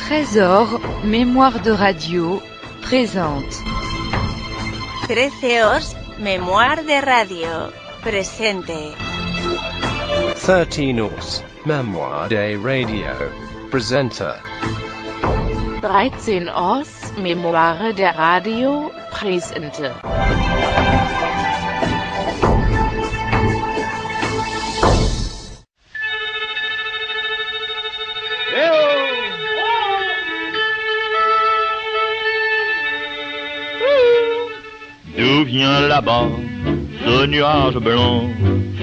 Trésor, mémoire de radio, présente. Treceos, mémoire de radio, presente. 13os, mémoire de radio, presenta. 13os, mémoire de radio, presente. D'où vient là-bas ce nuage blanc?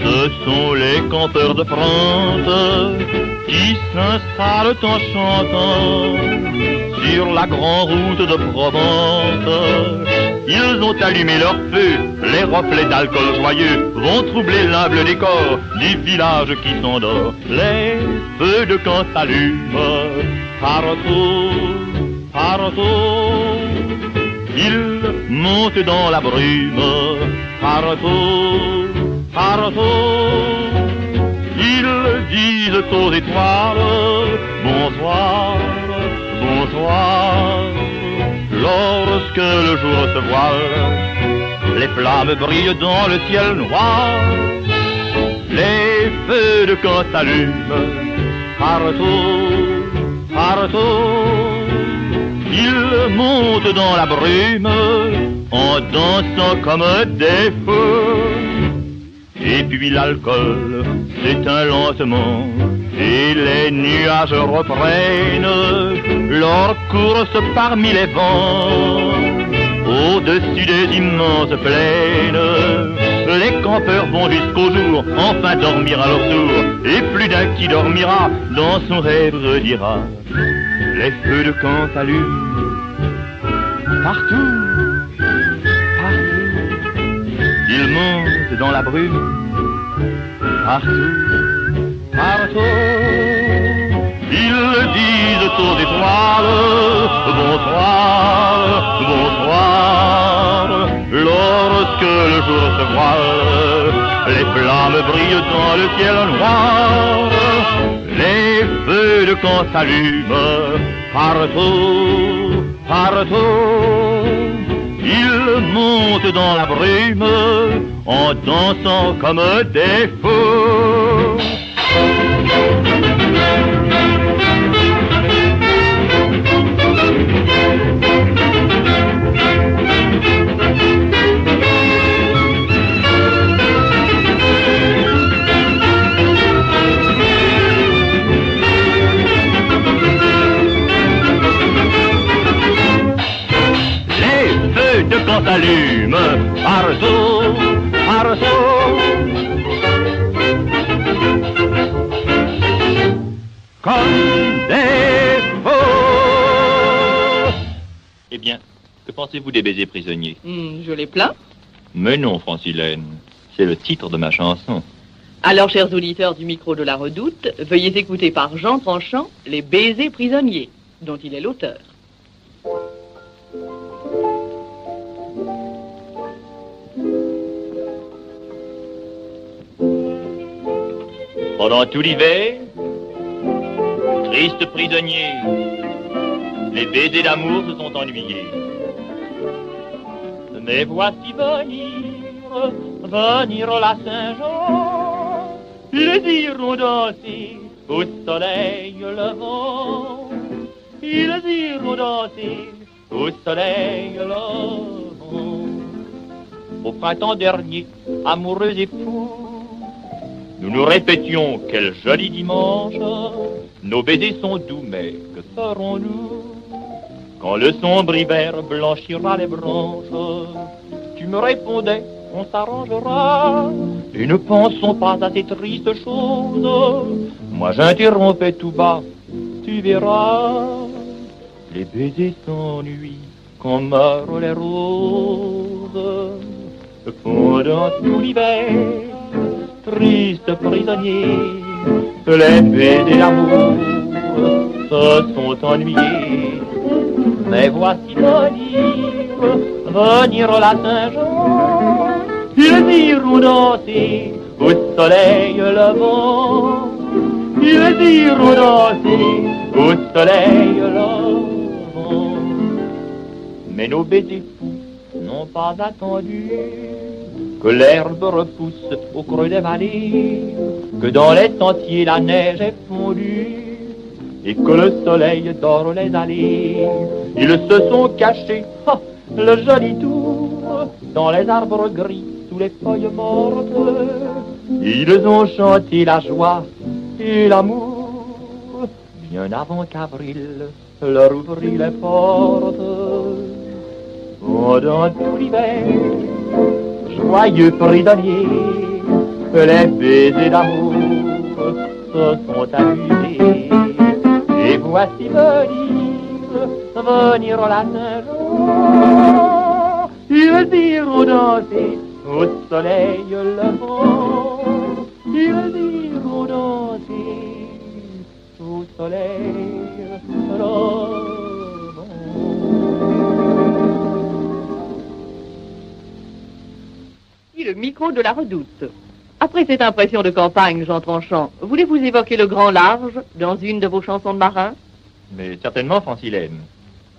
Ce sont les campeurs de France qui s'installent en chantant sur la grande route de Provence. Ils ont allumé leur feu, les reflets d'alcool joyeux vont troubler l'humble décor du village qui s'endort. Les feux de camp s'allument partout, partout. Ils montent dans la brume, partout, partout. Ils disent aux étoiles, bonsoir, bonsoir. Lorsque le jour se voile, les flammes brillent dans le ciel noir. Les feux de camp s'allument, partout, partout. Ils montent dans la brume en dansant comme des fous. Et puis l'alcool s'éteint lentement et les nuages reprennent leur course parmi les vents. Au-dessus des immenses plaines, les campeurs vont jusqu'au jour enfin dormir à leur tour. Et plus d'un qui dormira dans son rêve redira: les feux de camp s'allument partout, partout. Ils montent dans la brume, partout, partout. Ils disent aux étoiles, bonsoir, bonsoir. Lorsque le jour se voile, les flammes brillent dans le ciel noir. Les feux de camp s'allument partout, partout. Ils montent dans la brume en dansant comme des fous. De camp s'allume partout, partout. Comme des fous. Eh bien, que pensez-vous des baisers prisonniers? Je les plains. Mais non, Francilène, c'est le titre de ma chanson. Alors, chers auditeurs du micro de la Redoute, veuillez écouter par Jean Tranchant Les baisers prisonniers, dont il est l'auteur. Pendant tout l'hiver, tristes prisonniers, les baisers d'amour se sont ennuyés. Mais voici venir, venir la Saint-Jean. Ils iront danser au soleil levant. Ils iront danser au soleil levant. Au printemps dernier, amoureux et fous, nous nous répétions quel joli dimanche. Nos baisers sont doux, mais que ferons-nous quand le sombre hiver blanchira les branches? Tu me répondais, on s'arrangera, et ne pensons pas à ces tristes choses. Moi j'interrompais tout bas, tu verras, les baisers s'ennuient quand meurent les roses. Pendant tout l'hiver, triste prisonnier, les baisers d'amour se sont ennuyés. Mais voici venir, venir la Saint-Jean. Ils iront danser au soleil levant. Ils iront danser au soleil levant. Mais nos baisers fous n'ont pas attendu que l'herbe repousse au creux des vallées, que dans les sentiers la neige est fondue et que le soleil dore les allées. Ils se sont cachés, le joli tour, dans les arbres gris, sous les feuilles mortes. Ils ont chanté la joie et l'amour, bien avant qu'avril leur ouvrit les portes. Pendant tout l'hiver, joyeux prisonniers, les baisers d'amour se sont amusés. Et voici venir la Saint-Jean. Ils iront danser au soleil levant. Ils iront danser au soleil levant. Le micro de la Redoute. Après cette impression de campagne, Jean Tranchant, voulez-vous évoquer le grand large dans une de vos chansons de marin? Mais certainement, Francilène.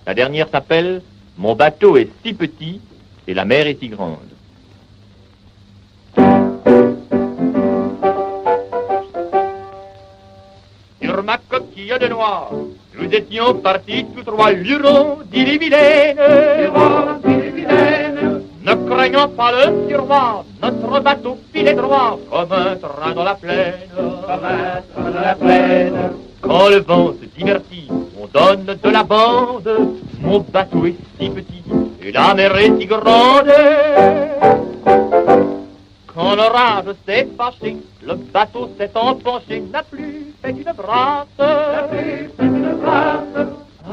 La dernière s'appelle « Mon bateau est si petit et la mer est si grande ». Sur ma coquille de noix, nous étions partis tous trois lurons d'Ille-et-Vilaine. Ne craignant pas le survent, notre bateau filait droit comme un train dans la plaine. Quand le vent se divertit, on donne de la bande. Mon bateau est si petit et la mer est si grande. Quand l'orage s'est fâché, le bateau s'est empenché, n'a plus fait une brasse.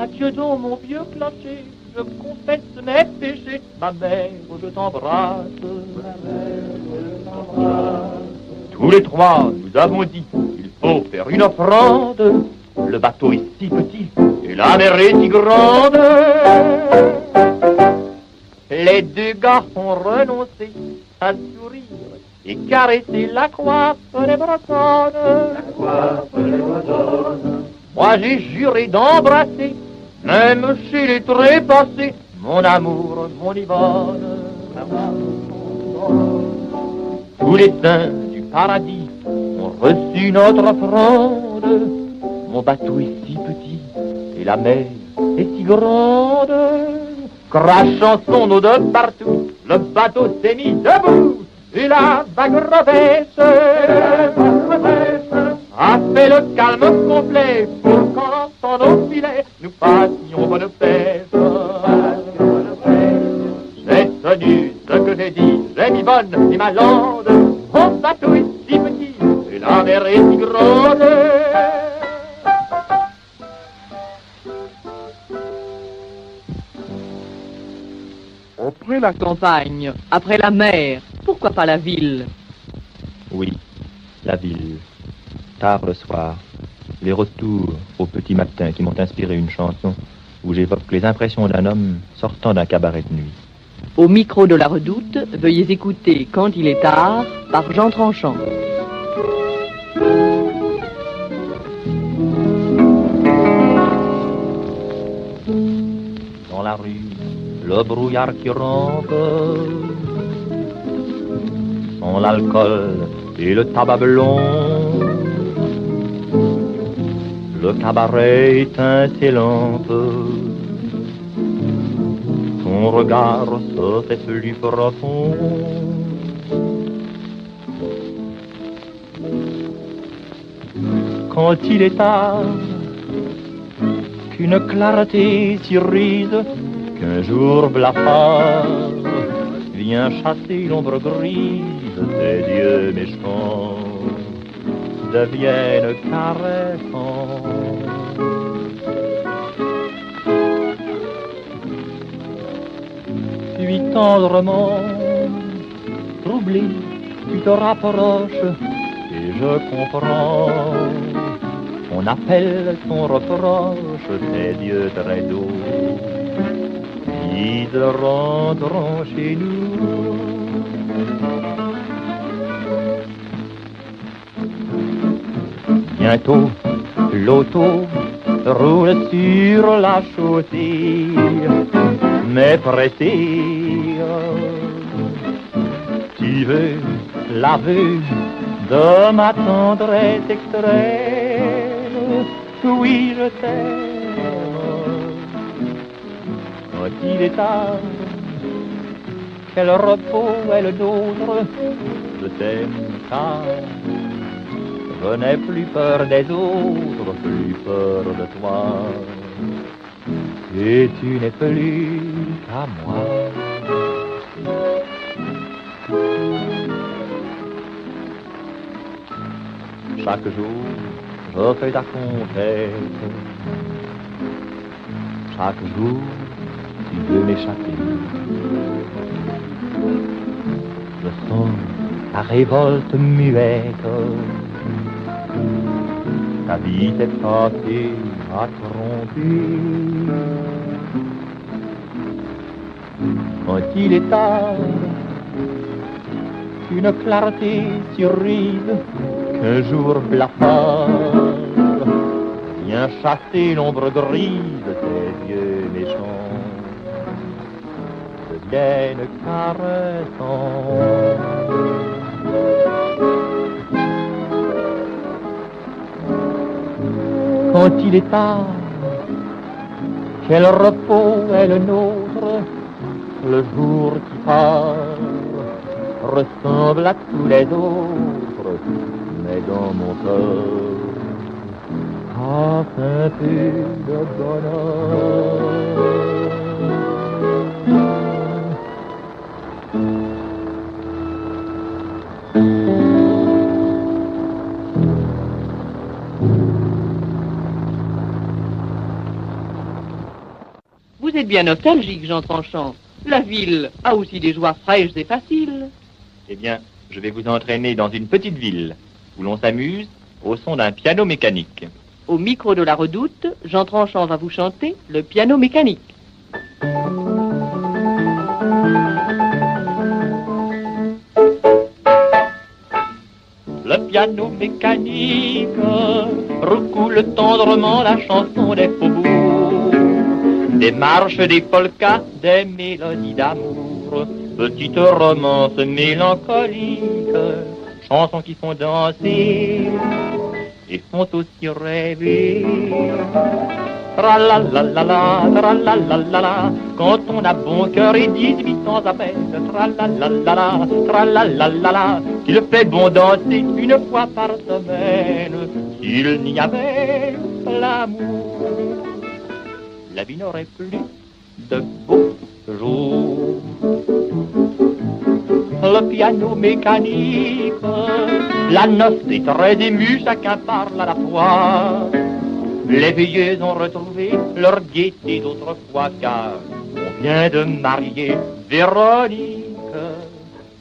Adieu donc mon vieux clocher, je confesse mes péchés, ma mère, je t'embrasse. Tous les trois, nous avons dit, il faut faire une offrande. Le bateau est si petit et la mer est si grande. Les deux gars ont renoncé à sourire et caresser la coiffe des bretonnes. Moi j'ai juré d'embrasser, même chez les trépassés, mon amour, mon Yvonne. Tous les saints du paradis ont reçu notre offrande. Mon bateau est si petit et la mer est si grande. Crachant son eau de partout, le bateau s'est mis debout. Et la vague revêche a fait le calme complet pour qu'en dans nos filets nous passions bonne pêche. J'ai tenu ce que j'ai dit, j'ai mis bonne et ma lande. Mon bateau est si petit et la mer est si grande. Après la campagne, après la mer, pourquoi pas la ville? Oui, la ville. Tard le soir, les retours au petit matin qui m'ont inspiré une chanson où j'évoque les impressions d'un homme sortant d'un cabaret de nuit. Au micro de la Redoute, veuillez écouter Quand il est tard par Jean Tranchant. Dans la rue, le brouillard qui rampe, sans l'alcool et le tabac blond, le cabaret étincelant, ton regard sautait plus profond. Quand il est tard, qu'une clarté s'irise, qu'un jour blafard vient chasser l'ombre grise, tes yeux méchants deviennent caressants. Puis tendrement, troublé, tu te rapproches et je comprends. On appelle ton reproche tes yeux très doux. Ils rentreront chez nous. Bientôt, l'auto roule sur la chaussée, mais pressé. Tu veux l'aveu de ma tendresse extrême, oui je t'aime. Quand il est tard, quel repos est le nôtre, je t'aime car je n'ai plus peur des autres, plus peur de toi, et tu n'es plus qu'à moi. Chaque jour, je fais ta conquête. Chaque jour, tu veux m'échapper. Je sens ta révolte muette. Ta vie t'est passée à tromper. Quand il est tard, une clarté surrise qu'un jour blafard vient chasser l'ombre grise de tes yeux méchants, deviennent caressants. Quand il est tard, quel repos est le nôtre, le jour qui part ressemble à tous les autres, mais dans mon cœur passe un peu de bonheur. Vous êtes bien nostalgique, Jean Tranchant. La ville a aussi des joies fraîches et faciles. Eh bien, je vais vous entraîner dans une petite ville où l'on s'amuse au son d'un piano mécanique. Au micro de la Redoute, Jean Tranchant va vous chanter le piano mécanique. Le piano mécanique recoule tendrement la chanson des faubourgs, des marches, des polkas, des mélodies d'amour, petites romances mélancoliques, chansons qui font danser et font aussi rêver. Tra-la-la-la-la, tra-la-la-la-la, quand on a bon cœur et 18 ans à peine. Tra-la-la-la-la, tra-la-la-la-la, qu'il fait bon danser une fois par semaine. S'il n'y avait l'amour, la vie n'aurait plus de beaux jours. Le piano mécanique, la noce est très émue, chacun parle à la fois. Les veilleuses ont retrouvé leur gaieté d'autrefois, car on vient de marier Véronique.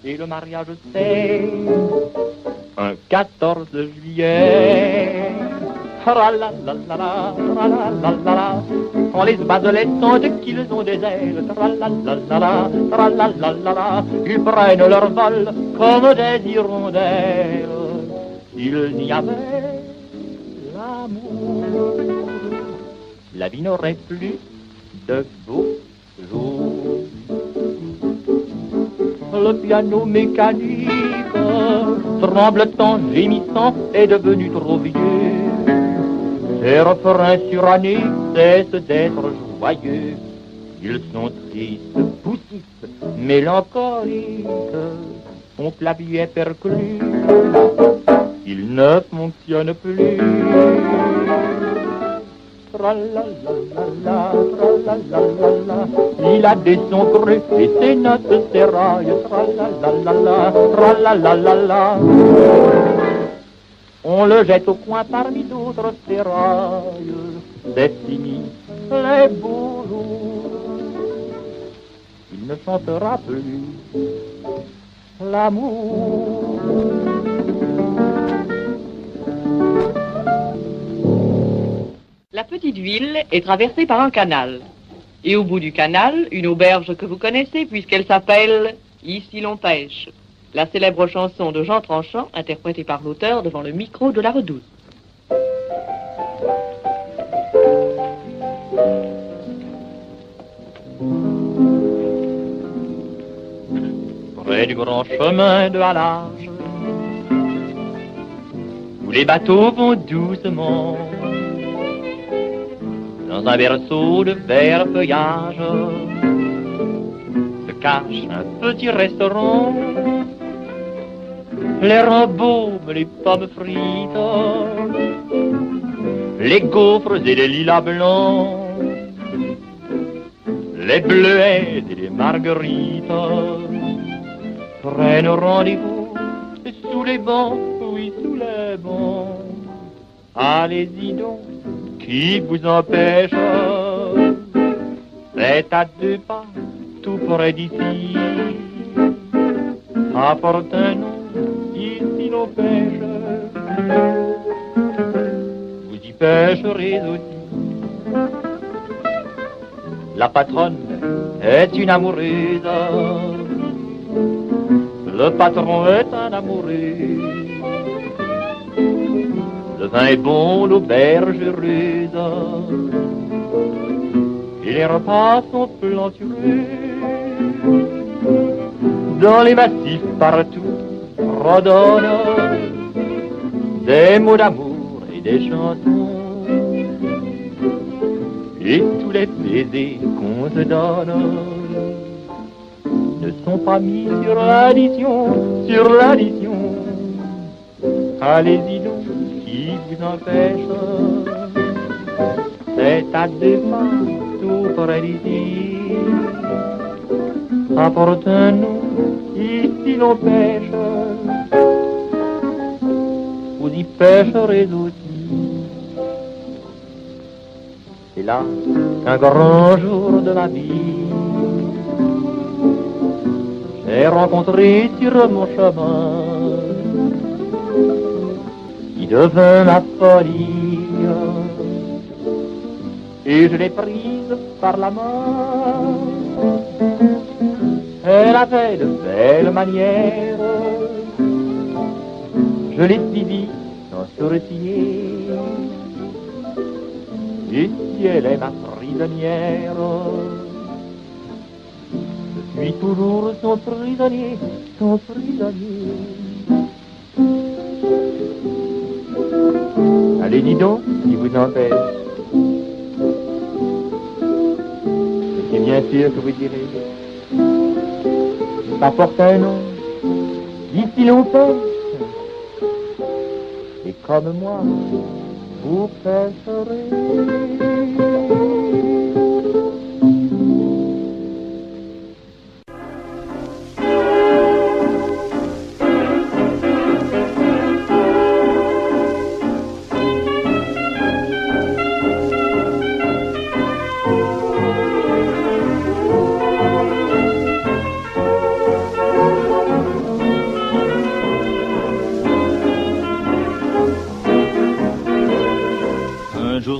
Et le mariage c'est un 14 juillet. Tra-la-la-la-la, tra-la-la-la-la, quand les baselets sentent qu'ils ont des ailes. Tra-la-la-la-la, tra-la-la-la-la, ils prennent leur vol comme des hirondelles. S'il n'y avait l'amour, la vie n'aurait plus de beaux jours. Le piano mécanique, tremblotant, gémissant, est devenu trop vieux. Ses refrains surannés cessent d'être joyeux. Ils sont tristes, poussifs, mélancoliques. Son clavier est perclus, il ne fonctionne plus. Tra-la-la-la-la, tra-la-la-la-la, il a des sons creux et ses notes s'éraillent. Tra-la-la-la-la, tra-la-la-la-la, on le jette au coin parmi d'autres ferrailles. C'est fini les beaux jours, il ne chantera plus l'amour. La petite ville est traversée par un canal. Et au bout du canal, une auberge que vous connaissez puisqu'elle s'appelle « Ici l'on pêche ». La célèbre chanson de Jean Tranchant, interprétée par l'auteur devant le micro de la Redoute. près du grand chemin de halage, où les bateaux vont doucement dans un berceau de vert feuillage se cache un petit restaurant. Les embaumes, les pommes frites, les gaufres et les lilas blancs, les bleuets et les marguerites prennent rendez-vous sous les bancs, oui, sous les bancs. Allez-y donc, qui vous empêche? C'est à 2 pas, tout près d'ici. Apporte un nom, ici l'on pêche. Vous y pêcherez aussi. La patronne est une amoureuse, le patron est un amoureux. Le vin est bon, l'auberge heureuse, et les repas sont plantureux. Dans les massifs partout redonnent des mots d'amour et des chansons, et tous les baisers qu'on se donne ne sont pas mis sur l'addition, sur l'addition. Allez-y donc, qui vous empêche? C'est à 2 pas, tout près d'ici. Apporte un nom, ici l'on pêche. Vous y pêcherez aussi. C'est là qu'un grand jour de ma vie, j'ai rencontré sur mon chemin qui devint ma folie, et je l'ai prise par la main. Elle avait de belles manières, je l'ai suivie sans sourciller. Et si elle est ma prisonnière, je suis toujours son prisonnier, son prisonnier. Allez, dis donc, qui vous empêche? Je suis bien sûr que vous direz, ça porte un nom, ici l'on pêche, et comme moi, vous pêcherez.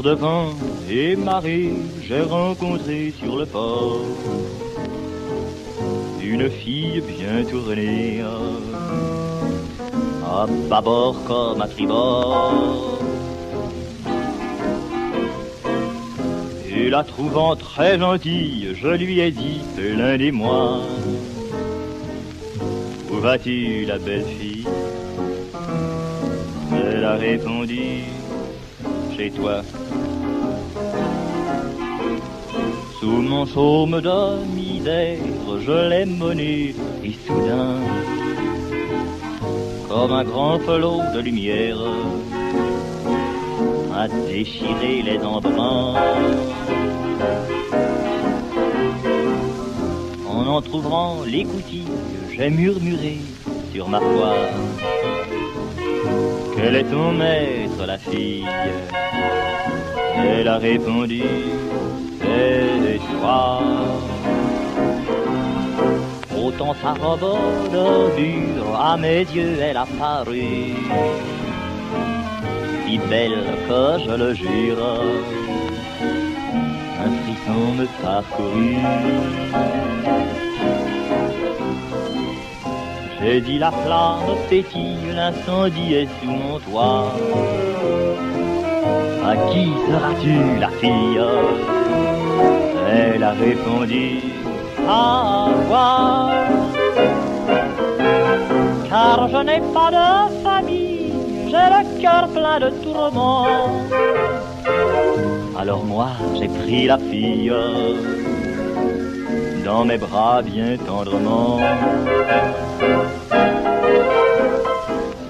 De vent et marée, j'ai rencontré sur le port une fille bien tournée, à bâbord comme à tribord. Et la trouvant très gentille, je lui ai dit l'un des mois, où vas-tu la belle fille? Elle a répondu, chez toi. Sous mon chaume de misère, je l'ai menée, et soudain, comme un grand flot de lumière, a déchiré les embruns. En entr'ouvrant l'écoutille, j'ai murmuré sur ma foi, quel est ton maître, la fille? Elle a répondu, c'est toi. Autant sa robe d'ordure, à mes yeux elle a paru si belle que je le jure, un frisson me parcourut. J'ai dit la flamme pétille, l'incendie est sous mon toit. À qui seras-tu la fille? Elle a répondu, à moi. car je n'ai pas de famille, j'ai le cœur plein de tourments. Alors moi j'ai pris la fille dans mes bras bien tendrement.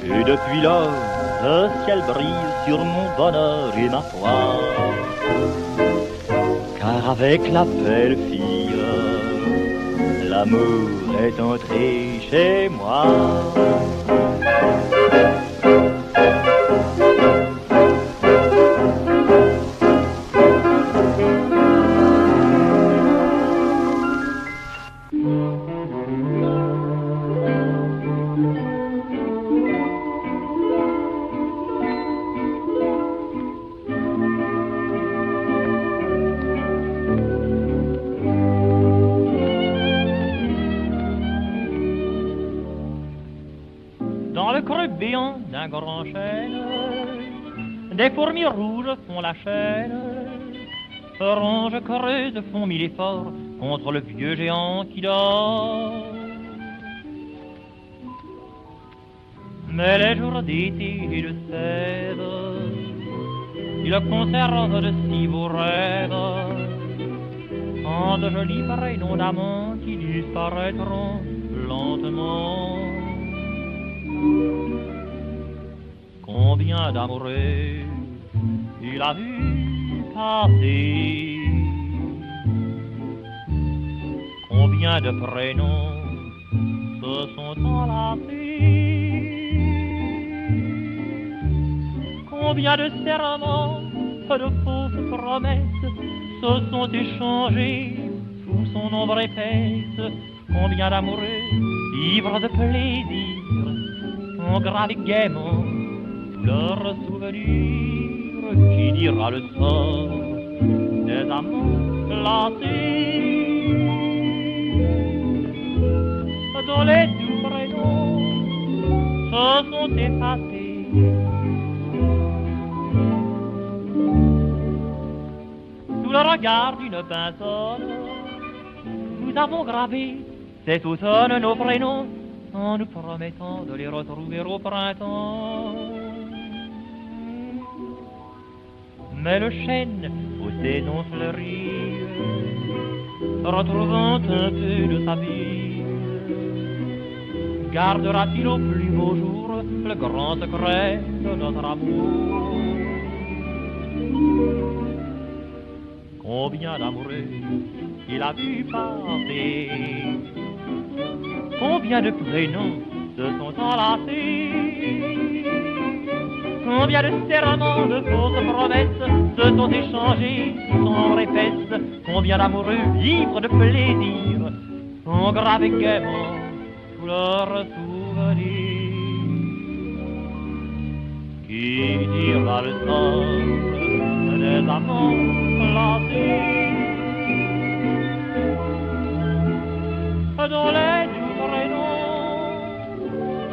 Et depuis lors, le ciel brise sur mon bonheur et ma foi. Car avec la belle fille, l'amour est entré chez moi. D'un grand chêne, des fourmis rouges font la chaîne, orange creuse font mille efforts contre le vieux géant qui dort. Mais les jours d'été et de sève, ils conservent de si beaux rêves, en de jolis prénoms d'amants qui disparaîtront lentement. Combien d'amoureux il a vu passer, combien de prénoms se sont enlacés, combien de serments, de fausses promesses se sont échangés sous son ombre épaisse. Combien d'amoureux, ivres de plaisir, ont gravé gaiement leurs souvenirs. Qui dira le sort des amants glacés, dont les doux prénoms se sont effacés. Sous le regard d'une pinceau, nous avons gravé cet automne nos prénoms, en nous promettant de les retrouver au printemps. Mais le chêne aux saisons fleuries, retrouvant un peu de sa vie, gardera-t-il au plus beau jour le grand secret de notre amour? Combien d'amoureux il a vu passer, combien de prénoms se sont enlacés, combien de serments, de fausses promesses se sont échangés sous son épaisse. Combien d'amoureux ivres de plaisir ont gravé gaiement tous leurs souvenirs. Qui dira le sort des amants glacés, dont les doux prénoms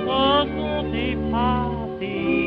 se sont effacés?